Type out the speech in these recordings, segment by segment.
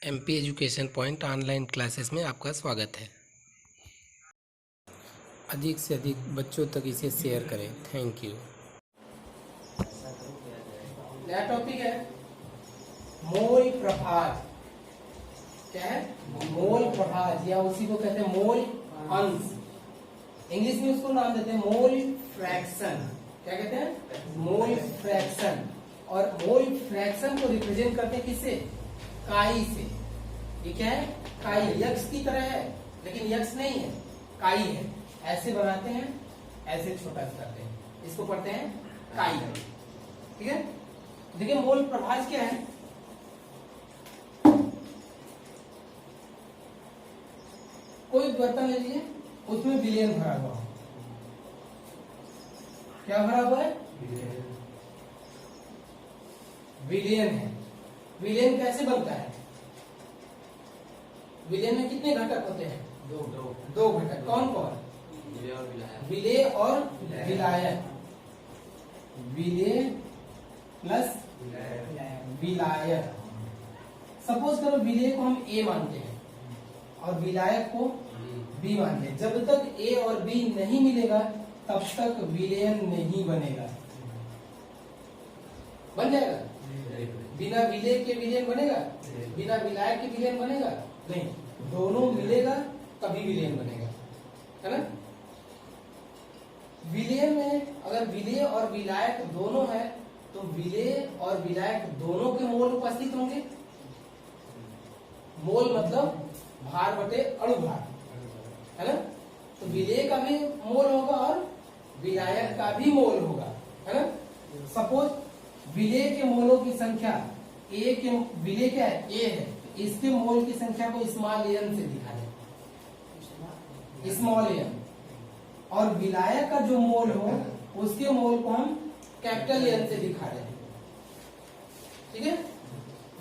MP education point online classes में आपका स्वागत है। अधिक से अधिक बच्चों तक इसे शेयर करें। Thank you. नया टॉपिक है मोल प्रभाज। क्या है? मोल प्रभाज या उसी को कहते हैं मोल अंश। इंग्लिश में उसको नाम देते हैं मोल फ्रैक्शन। क्या कहते हैं? Mole fraction. और मोल फ्रैक्शन को रिप्रेजेंट करते हैं किससे? काई से। ये क्या है? काई। यक्ष की तरह है लेकिन यक्ष नहीं है, काई है। ऐसे बनाते हैं, ऐसे छोटा करते हैं, इसको पढ़ते हैं काई। ठीक है? देखिए मोल प्रभाज क्या है। कोई बर्तन ले लीजिए, उसमें विलयन भरा हुआ। क्या भरा हुआ है? विलयन है। विलयन कैसे बनता है? विलयन में कितने घटक होते हैं? दो घटक। कौन कौन? विलेय और विलायक। विलेय प्लस विलायक। सपोज करो विलेय को हम ए मानते हैं और विलायक को बी मानते हैं। जब तक ए और बी नहीं मिलेगा तब तक विलयन नहीं बनेगा। बन जाएगा? बिना विलेय के विलयन बनेगा? बिना विलायक के विलयन बनेगा? नहीं। दोनों मिलेगा तभी विलयन बनेगा, है ना? विलय में अगर विलेय और विलायक दोनों है तो विलेय और विलायक दोनों के मोल उपस्थित होंगे। मोल मतलब भार बटे अणुभार, है ना? तो विलेय का भी मोल होगा और विलायक का भी मोल होगा, है ना? सपोज विलेय के मोलों की संख्या ए के, विलेय क्या है? ए है, इसके मोल की संख्या को स्मॉल एन से दिखा दे, स्मॉल एन। और विलायक का जो मोल हो उसके मोल को हम कैपिटल एन से दिखा दें। ठीक है?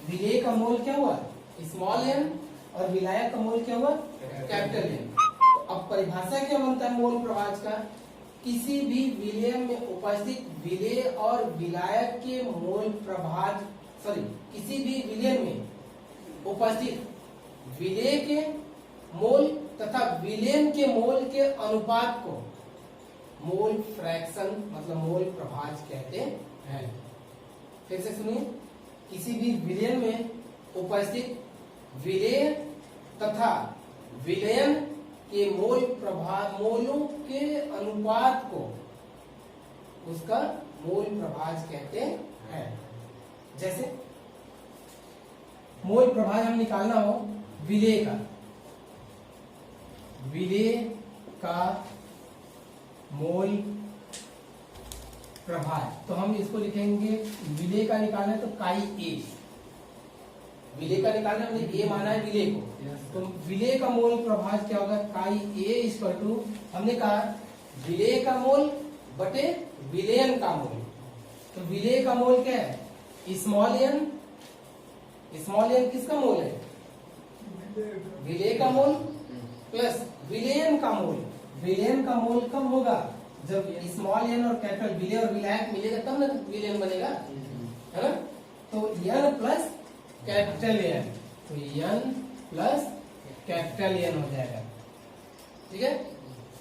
विलेय का मोल क्या हुआ? स्मॉल एन और विलायक का मोल क्या हुआ? Capital N. तो अब परिभाषा क्या बनता है मोल प्रभाज का? किसी भी विलय में उपस्थित विलेय और विलायक के मोल प्रभाज, किसी भी विलय में उपस्थित विलेय के मोल तथा विलयन के मोल के अनुपात को मोल फ्रैक्शन मतलब मोल प्रभाज कहते हैं। फिर से सुनिए, किसी भी विलयन में उपस्थित विलेय तथा विलयन के मोल प्रभाज, मोलों के अनुपात को उसका मोल प्रभाज कहते हैं। जैसे मोल प्रभाज हम निकालना हो विलेय का, विलेय का मोल प्रभाज, तो हम इसको लिखेंगे, विलेय का निकालना है तो काई ए। विलेय का निकालना है, हमने ए माना है विलेय को, तो विलेय का मोल प्रभाज क्या होगा? काई ए इक्वल टू, हमने कहा विलेय का मोल बटे विलयन का मोल। तो विलेय का मोल क्या है? Small N. स्मॉल एन किसका मोल है? विलेय का मोल प्लस विलयन का मोल। विलयन का मोल कब होगा? जब स्मॉल एन और कैपिटल विलेय और विलायक मिलेगा तब ना विलयन बनेगा, है ना? तो एन प्लस कैपिटल एन, तो एन प्लस कैपिटल एन हो जाएगा। ठीक है?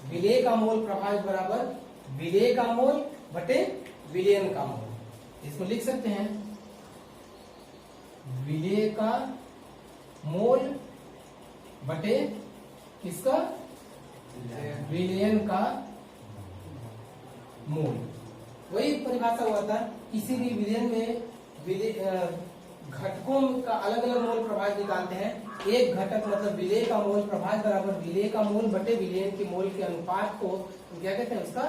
विलेय का मोल प्रभाज बराबर विलेय का मोल बटे विलयन का मोल। इसको लिख सकते हैं विलेय का मोल बटे किसका? विलयन का मोल। वही परिभाषा हुआ था, किसी भी विलयन में घटकों का अलग अलग मोल प्रभाज निकालते हैं। एक घटक मतलब विलेय का मोल प्रभाज बराबर विलेय का मोल बटे विलयन के मोल के अनुपात को क्या कहते हैं? उसका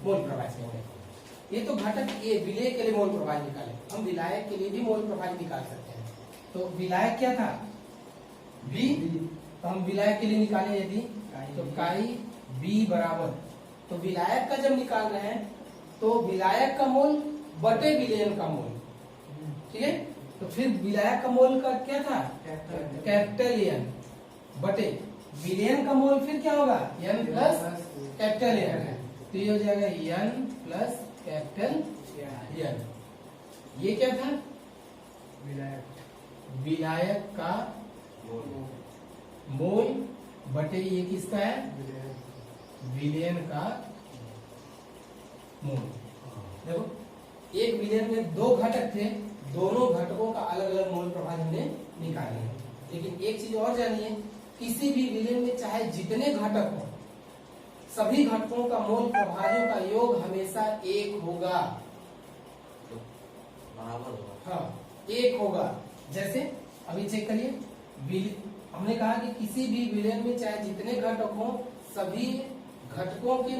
मोल प्रभाज कहते हैं। ये तो घटक ए विलेय के लिए मोल प्रभाज निकाले, हम विलायक के लिए भी मोल प्रभाज निकाल सकते हैं। तो विलायक क्या था? बी। तो हम विलायक के लिए निकाले यदि तो काई बी बराबर, तो विलायक का जब निकाल रहे हैं तो विलायक का मोल बटे विलयन का मोल। ठीक है? तो फिर विलायक का मोल का क्या था? कैपिटल एन बटे विलयन का मोल फिर क्या होगा? N plus capital N. तो ये हो जाएगा एन प्लस कैपिटल एन। ये क्या था? विलायक का मोल बटे ये किसका है, विलयन का मोल। देखो एक विलयन में 2 घटक थे, दोनों घटकों का अलग अलग मोल प्रभाज हमने निकाले हैं। लेकिन एक चीज और जानिए, किसी भी विलयन में चाहे जितने घटक हो, सभी घटकों का मोल प्रभाजों का योग हमेशा 1 होगा। हाँ 1 होगा। जैसे अभी चेक करिए, हमने कहा कि किसी भी विलयन में चाहे जितने घटक हो, सभी घटकों के